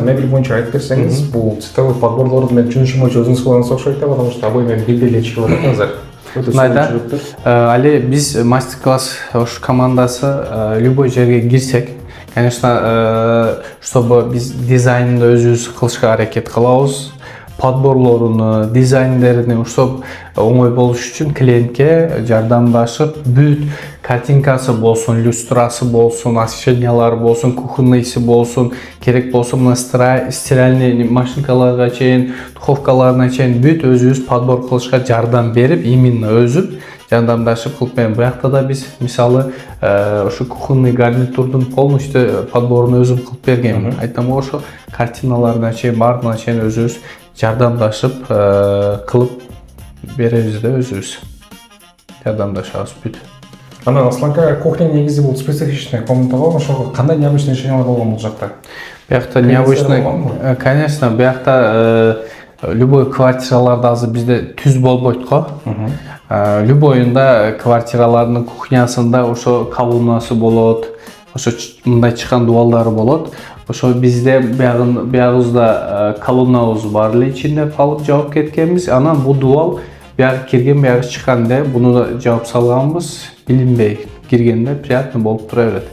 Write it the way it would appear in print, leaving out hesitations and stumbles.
Мебель боюнча айтып берсеңиз, бул цифровой подборлорду мен түшүнүшүм боюнча өзүңүз кылганыңыз окшойт да, потому что обои менен бирдей эле чыгып атат азыр. Али биз мастер-класс командасы любой жерге кирсек, конечно, чтобы биз дизайнды өзүбүз кылышка аракет кылабыз. Подборлоруну, дизайндерини ушоп оңой болуш үчүн клиентке жардамдашып, бүт картинкасы болсун, люстрасы болсун, освещениялары болсун, кухонныйсы болсун, керек болсо мына стиральный машинкаларга чейин, духовкаларына чейин бүт өзүбүз подбор кылышка жардам берип, именно өзүм жардамдашып кылып берем. Буякта да биз мисалы ошо кухонный гарнитурдун полностью подборун өзүм кылып бергенмин. Айтам ошо картиналарына чейин, баарына чейин өзүбүз жардамдашып кылып беребиз да өзүбүз. Жардамдашабыз бүт. Анан Асланка кухня негизи бул специфичный комната болгон, ошого кандай необычный решениялар болгон бул жакта? Буякта необычный, конечно, буякта любой квартираларда азыр бизде түз болбойт го. Любойунда квартиралардын кухнясында ошо колоннасы болот, ошо мындай чыккан дубалдары болот. Ошо бизде биягыбызда колоннабыз бар эле ичинде калып жаап кеткенбиз. Анан бул дубал биягы кирген, биягы чыккан эле, буну да жаап салганбыз. Билинбей киргенде приятно болуп тура берет.